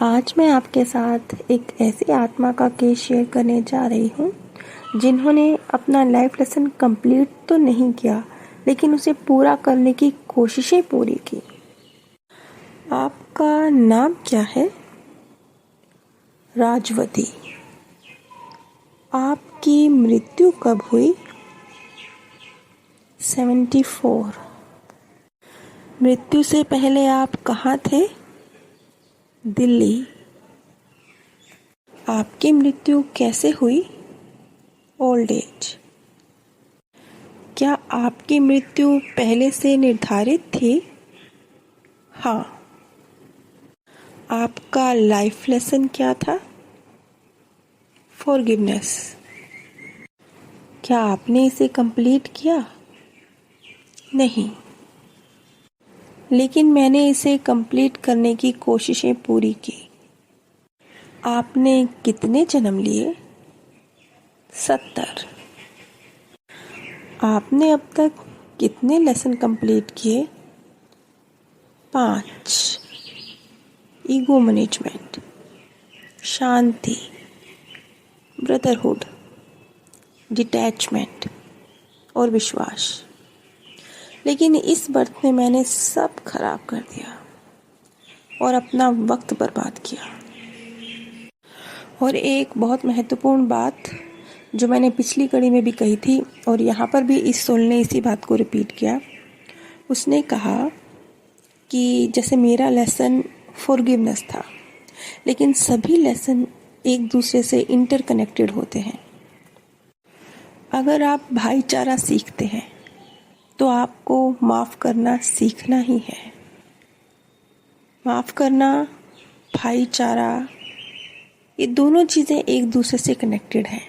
आज मैं आपके साथ एक ऐसी आत्मा का केस शेयर करने जा रही हूँ जिन्होंने अपना लाइफ लेसन कंप्लीट तो नहीं किया, लेकिन उसे पूरा करने की कोशिशें पूरी की। आपका नाम क्या है? राजवती। आपकी मृत्यु कब हुई? 74। मृत्यु से पहले आप कहाँ थे? दिल्ली। आपकी मृत्यु कैसे हुई? Old age. क्या आपकी मृत्यु पहले से निर्धारित थी? हाँ। आपका लाइफ लेसन क्या था? फॉरगिवनेस। क्या आपने इसे कंप्लीट किया? नहीं, लेकिन मैंने इसे कंप्लीट करने की कोशिशें पूरी की। आपने कितने जन्म लिए? 70। आपने अब तक कितने लेसन कंप्लीट किए? 5। ईगो मैनेजमेंट, शांति, ब्रदरहुड, डिटैचमेंट और विश्वास। लेकिन इस बर्थ में मैंने सब खराब कर दिया और अपना वक्त बर्बाद किया। और एक बहुत महत्वपूर्ण बात जो मैंने पिछली कड़ी में भी कही थी और यहाँ पर भी इस सोल ने इसी बात को रिपीट किया। उसने कहा कि जैसे मेरा लेसन फॉरगिवनेस था, लेकिन सभी लेसन एक दूसरे से इंटरकनेक्टेड होते हैं। अगर आप भाईचारा सीखते हैं तो आपको माफ़ करना सीखना ही है। माफ़ करना, भाईचारा, ये दोनों चीज़ें एक दूसरे से कनेक्टेड हैं।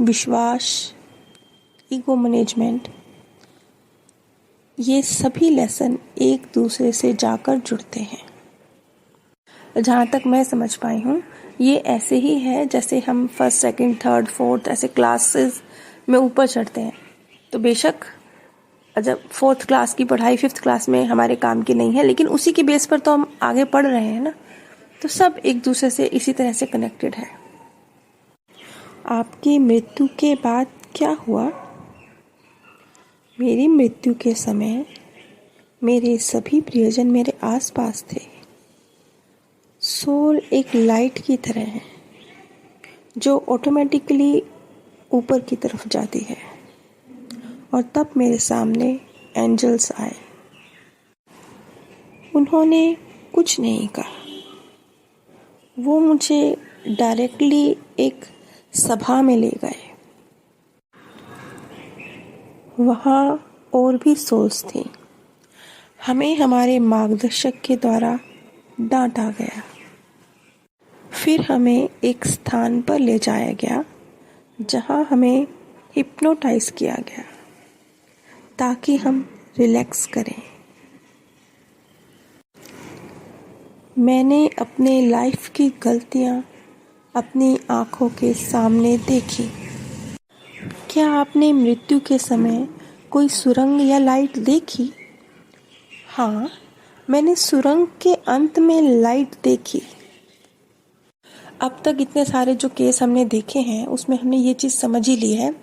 विश्वास, ईगो मैनेजमेंट, ये सभी लेसन एक दूसरे से जाकर जुड़ते हैं। जहाँ तक मैं समझ पाई हूँ, ये ऐसे ही है जैसे हम फर्स्ट, सेकंड, थर्ड, फोर्थ ऐसे क्लासेस में ऊपर चढ़ते हैं। तो बेशक जब 4th क्लास की पढ़ाई 5th क्लास में हमारे काम की नहीं है, लेकिन उसी के बेस पर तो हम आगे पढ़ रहे हैं ना। तो सब एक दूसरे से इसी तरह से कनेक्टेड है। आपकी मृत्यु के बाद क्या हुआ? मेरी मृत्यु के समय मेरे सभी प्रियजन मेरे आसपास थे। सोल एक लाइट की तरह है जो ऑटोमेटिकली ऊपर की तरफ जाती है। और तब मेरे सामने एंजल्स आए। उन्होंने कुछ नहीं कहा। वो मुझे डायरेक्टली एक सभा में ले गए। वहाँ और भी सोल्स थी। हमें हमारे मार्गदर्शक के द्वारा डांटा गया। फिर हमें एक स्थान पर ले जाया गया जहाँ हमें हिप्नोटाइज किया गया ताकि हम रिलैक्स करें। मैंने अपने लाइफ की गलतियाँ अपनी आँखों के सामने देखी। क्या आपने मृत्यु के समय कोई सुरंग या लाइट देखी? हाँ, मैंने सुरंग के अंत में लाइट देखी। अब तक इतने सारे जो केस हमने देखे हैं उसमें हमने ये चीज़ समझ ही ली है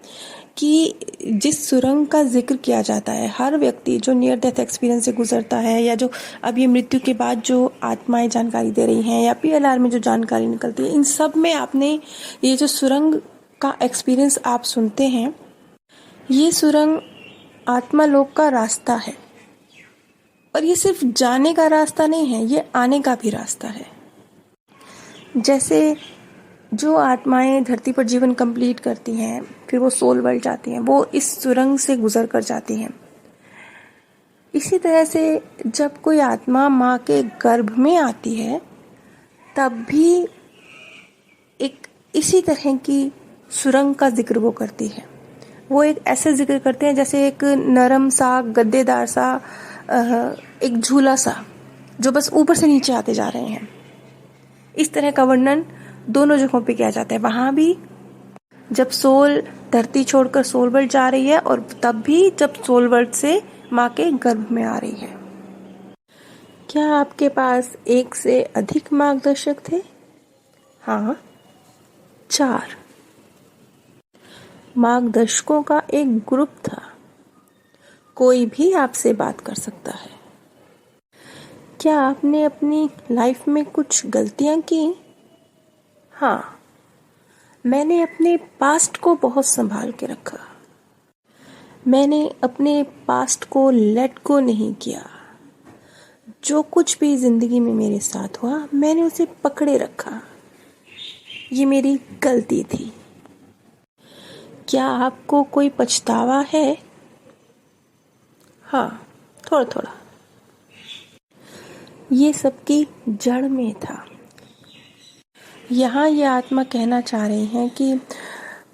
कि जिस सुरंग का जिक्र किया जाता है, हर व्यक्ति जो नियर डेथ एक्सपीरियंस से गुजरता है या जो अब ये मृत्यु के बाद जो आत्माएं जानकारी दे रही हैं या PLR में जो जानकारी निकलती है, इन सब में आपने ये जो सुरंग का एक्सपीरियंस आप सुनते हैं, ये सुरंग आत्मा लोक का रास्ता है। और ये सिर्फ जाने का रास्ता नहीं है, ये आने का भी रास्ता है। जैसे जो आत्माएं धरती पर जीवन कंप्लीट करती हैं, फिर वो सोल वर्ल्ड जाती हैं, वो इस सुरंग से गुजर कर जाती हैं। इसी तरह से जब कोई आत्मा माँ के गर्भ में आती है, तब भी एक इसी तरह की सुरंग का जिक्र वो करती है। वो एक ऐसे जिक्र करते हैं जैसे एक नरम सा, गद्देदार सा, एक झूला सा जो बस ऊपर से नीचे आते जा रहे हैं। इस तरह का वर्णन दोनों जगहों पे किया जाता है। वहाँ भी जब सोल धरती छोड़कर सोल वर्ल्ड जा रही है और तब भी जब सोल वर्ल्ड से माँ के गर्भ में आ रही है। क्या आपके पास एक से अधिक मार्गदर्शक थे? हाँ, 4। मार्गदर्शकों का एक ग्रुप था। कोई भी आपसे बात कर सकता है। क्या आपने अपनी लाइफ में कुछ गलतियां की? हाँ, मैंने अपने पास्ट को बहुत संभाल के रखा। मैंने अपने पास्ट को लेट गो नहीं किया। जो कुछ भी जिंदगी में मेरे साथ हुआ, मैंने उसे पकड़े रखा। ये मेरी गलती थी। क्या आपको कोई पछतावा है? हाँ, थोड़ा थोड़ा। ये सबकी जड़ में था। यहाँ ये आत्मा कहना चाह रही हैं कि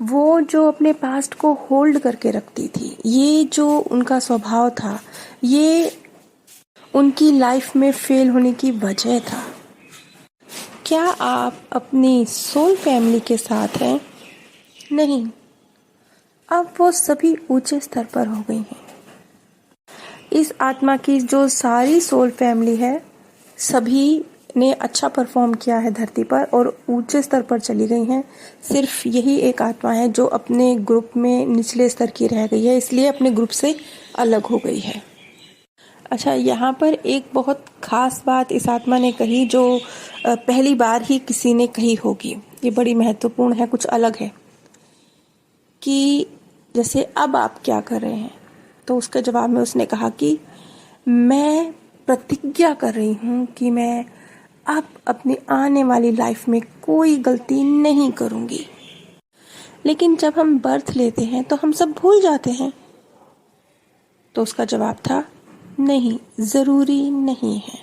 वो जो अपने पास्ट को होल्ड करके रखती थी, ये जो उनका स्वभाव था, ये उनकी लाइफ में फेल होने की वजह था। क्या आप अपनी सोल फैमिली के साथ हैं? नहीं, अब वो सभी ऊंचे स्तर पर हो गई हैं। इस आत्मा की जो सारी सोल फैमिली है, सभी ने अच्छा परफॉर्म किया है धरती पर और ऊंचे स्तर पर चली गई हैं। सिर्फ यही एक आत्मा है जो अपने ग्रुप में निचले स्तर की रह गई है, इसलिए अपने ग्रुप से अलग हो गई है। अच्छा, यहाँ पर एक बहुत खास बात इस आत्मा ने कही जो पहली बार ही किसी ने कही होगी। ये बड़ी महत्वपूर्ण है, कुछ अलग है कि जैसे अब आप क्या कर रहे हैं? तो उसके जवाब में उसने कहा कि मैं प्रतिज्ञा कर रही हूँ कि मैं अब अपनी आने वाली लाइफ में कोई गलती नहीं करूँगी। लेकिन जब हम बर्थ लेते हैं तो हम सब भूल जाते हैं। तो उसका जवाब था, नहीं, ज़रूरी नहीं है।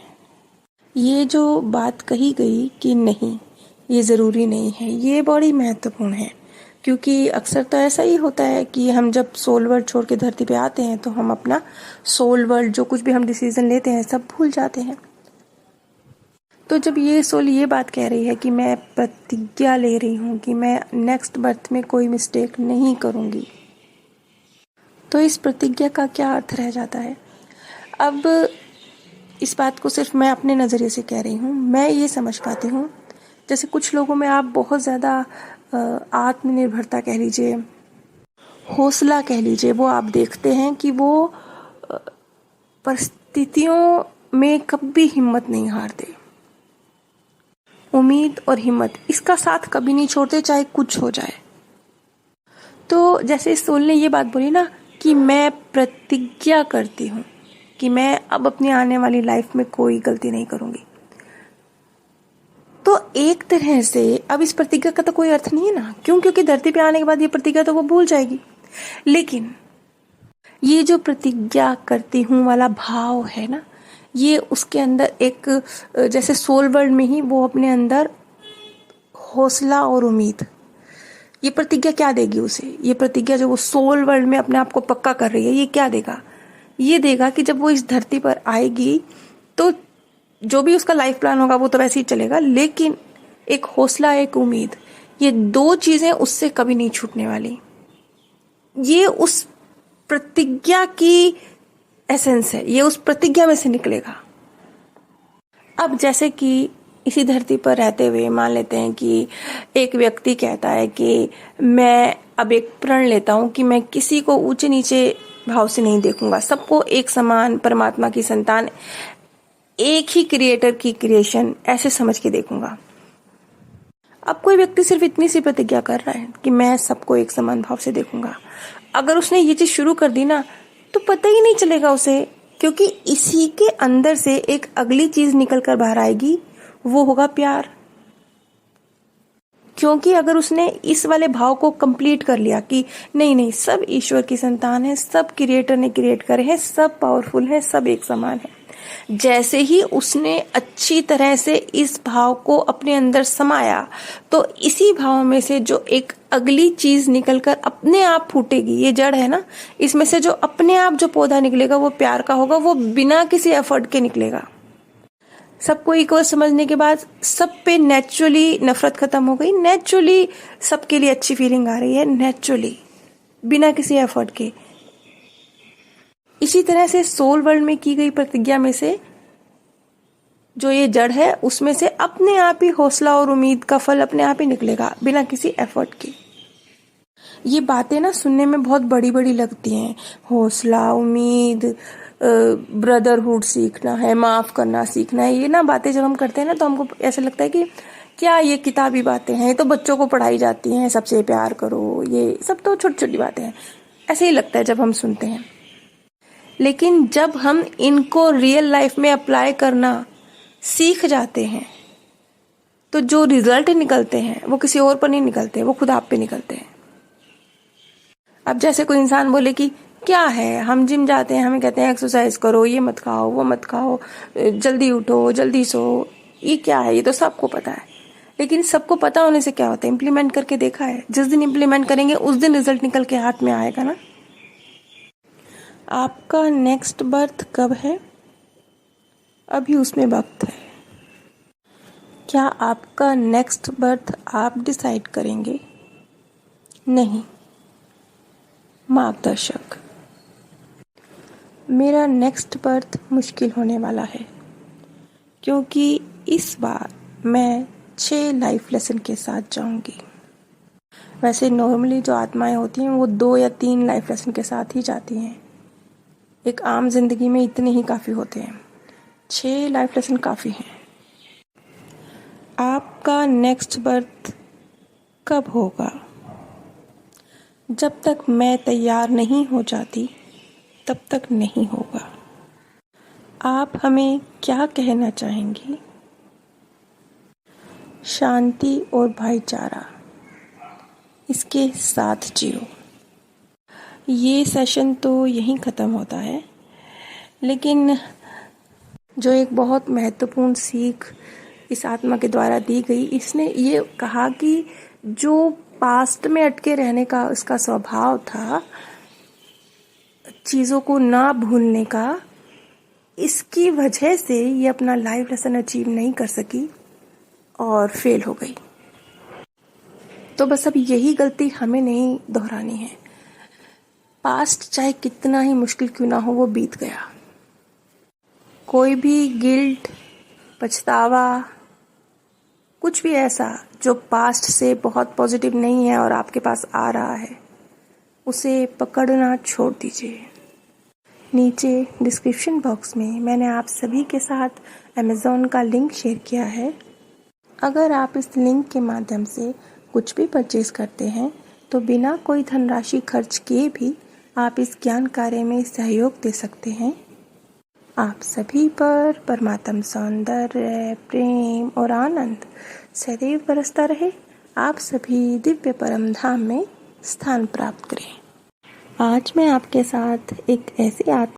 ये जो बात कही गई कि नहीं, ये ज़रूरी नहीं है, ये बड़ी महत्वपूर्ण है। क्योंकि अक्सर तो ऐसा ही होता है कि हम जब सोल वर्ल्ड छोड़ के धरती पे आते हैं तो हम अपना सोल वर्ल्ड, जो कुछ भी हम डिसीजन लेते हैं, सब भूल जाते हैं। तो जब ये सोल ये बात कह रही है कि मैं प्रतिज्ञा ले रही हूँ कि मैं नेक्स्ट बर्थ में कोई मिस्टेक नहीं करूँगी, तो इस प्रतिज्ञा का क्या अर्थ रह जाता है? अब इस बात को सिर्फ मैं अपने नज़रिए से कह रही हूँ। मैं ये समझ पाती हूँ, जैसे कुछ लोगों में आप बहुत ज़्यादा आत्मनिर्भरता कह लीजिए, हौसला कह लीजिए, वो आप देखते हैं कि वो परिस्थितियों में कभी हिम्मत नहीं हारते। उम्मीद और हिम्मत, इसका साथ कभी नहीं छोड़ते, चाहे कुछ हो जाए। तो जैसे इस सोल ने ये बात बोली ना कि मैं प्रतिज्ञा करती हूँ कि मैं अब अपनी आने वाली लाइफ में कोई गलती नहीं करूँगी। तो एक तरह से अब इस प्रतिज्ञा का तो कोई अर्थ नहीं है ना। क्यों? क्योंकि धरती पे आने के बाद ये प्रतिज्ञा तो वो भूल जाएगी। लेकिन ये जो प्रतिज्ञा करती हूँ वाला भाव है ना, ये उसके अंदर एक, जैसे सोल वर्ल्ड में ही वो अपने अंदर हौसला और उम्मीद, ये प्रतिज्ञा क्या देगी उसे? ये प्रतिज्ञा जो वो सोल वर्ल्ड में अपने आप को पक्का कर रही है, ये क्या देगा? ये देगा कि जब वो इस धरती पर आएगी तो जो भी उसका लाइफ प्लान होगा वो तो वैसे ही चलेगा, लेकिन एक हौसला, एक उम्मीद, ये 2 चीजें उससे कभी नहीं छूटने वाली। ये उस प्रतिज्ञा की एसेंस है, ये उस प्रतिज्ञा में से निकलेगा। अब जैसे कि इसी धरती पर रहते हुए मान लेते हैं कि एक व्यक्ति कहता है कि मैं अब एक प्रण लेता हूं कि मैं किसी को ऊंचे नीचे भाव से नहीं देखूंगा, सबको एक समान परमात्मा की संतान, एक ही क्रिएटर की क्रिएशन ऐसे समझ के देखूंगा। अब कोई व्यक्ति सिर्फ इतनी सी प्रतिज्ञा कर रहा है कि मैं सबको एक समान भाव से देखूंगा। अगर उसने ये चीज शुरू कर दी ना तो पता ही नहीं चलेगा उसे, क्योंकि इसी के अंदर से एक अगली चीज निकल कर बाहर आएगी, वो होगा प्यार। क्योंकि अगर उसने इस वाले भाव को कंप्लीट कर लिया कि नहीं नहीं, सब ईश्वर की संतान है, सब क्रिएटर ने क्रिएट करे हैं, सब पावरफुल है, सब एक समान है, जैसे ही उसने अच्छी तरह से इस भाव को अपने अंदर समाया तो इसी भाव में से जो एक अगली चीज निकलकर अपने आप फूटेगी, ये जड़ है ना, इसमें से जो अपने आप जो पौधा निकलेगा वो प्यार का होगा, वो बिना किसी एफर्ट के निकलेगा। सबको इक्वल समझने के बाद सब पे नेचुरली नफरत खत्म हो गई, नेचुरली सबके लिए अच्छी फीलिंग आ रही है, नेचुरली बिना किसी एफर्ट के। इसी तरह से सोल वर्ल्ड में की गई प्रतिज्ञा में से जो ये जड़ है उसमें से अपने आप ही हौसला और उम्मीद का फल अपने आप ही निकलेगा, बिना किसी एफर्ट के। ये बातें ना सुनने में बहुत बड़ी बड़ी लगती हैं, हौसला, उम्मीद, ब्रदरहुड सीखना है, माफ करना सीखना है। ये ना बातें जब हम करते हैं ना तो हमको ऐसा लगता है कि क्या ये किताबी बातें हैं, ये तो बच्चों को पढ़ाई जाती हैं, सबसे प्यार करो, ये सब तो छोटी छोटी बातें हैं, ऐसे ही लगता है जब हम सुनते हैं। लेकिन जब हम इनको रियल लाइफ में अप्लाई करना सीख जाते हैं तो जो रिजल्ट निकलते हैं वो किसी और पर नहीं निकलते, वो खुद आप पे निकलते हैं। अब जैसे कोई इंसान बोले कि क्या है, हम जिम जाते हैं, हमें कहते हैं एक्सरसाइज करो, ये मत खाओ, वो मत खाओ, जल्दी उठो, जल्दी सो, ये क्या है? ये तो सबको पता है। लेकिन सबको पता होने से क्या होता है? इम्प्लीमेंट करके देखा है? जिस दिन इम्प्लीमेंट करेंगे उस दिन रिजल्ट निकल के हाथ में आएगा ना। आपका नेक्स्ट बर्थ कब है? अभी उसमें वक्त है। क्या आपका नेक्स्ट बर्थ आप डिसाइड करेंगे? नहीं, मार्गदर्शक। मेरा नेक्स्ट बर्थ मुश्किल होने वाला है, क्योंकि इस बार मैं 6 लाइफ लेसन के साथ जाऊंगी। वैसे नॉर्मली जो आत्माएं होती हैं वो 2 या 3 लाइफ लेसन के साथ ही जाती हैं। एक आम जिंदगी में इतने ही काफ़ी होते हैं, 6 लाइफ लेसन काफ़ी हैं। आपका नेक्स्ट बर्थ कब होगा? जब तक मैं तैयार नहीं हो जाती तब तक नहीं होगा। आप हमें क्या कहना चाहेंगी? शांति और भाईचारा, इसके साथ जियो। ये सेशन तो यहीं ख़त्म होता है, लेकिन जो एक बहुत महत्वपूर्ण सीख इस आत्मा के द्वारा दी गई, इसने ये कहा कि जो पास्ट में अटके रहने का उसका स्वभाव था, चीज़ों को ना भूलने का, इसकी वजह से ये अपना लाइफ लेसन अचीव नहीं कर सकी और फेल हो गई। तो बस अब यही गलती हमें नहीं दोहरानी है। पास्ट चाहे कितना ही मुश्किल क्यों ना हो, वो बीत गया। कोई भी गिल्ट, पछतावा, कुछ भी ऐसा जो पास्ट से बहुत पॉजिटिव नहीं है और आपके पास आ रहा है, उसे पकड़ना छोड़ दीजिए। नीचे डिस्क्रिप्शन बॉक्स में मैंने आप सभी के साथ अमेज़ॉन का लिंक शेयर किया है। अगर आप इस लिंक के माध्यम से कुछ भी परचेज करते हैं तो बिना कोई धनराशि खर्च किए भी आप इस ज्ञान कार्य में सहयोग दे सकते हैं। आप सभी पर परमात्म सौंदर्य, प्रेम और आनंद सदैव बरसता रहे। आप सभी दिव्य परम धाम में स्थान प्राप्त करें। आज मैं आपके साथ एक ऐसी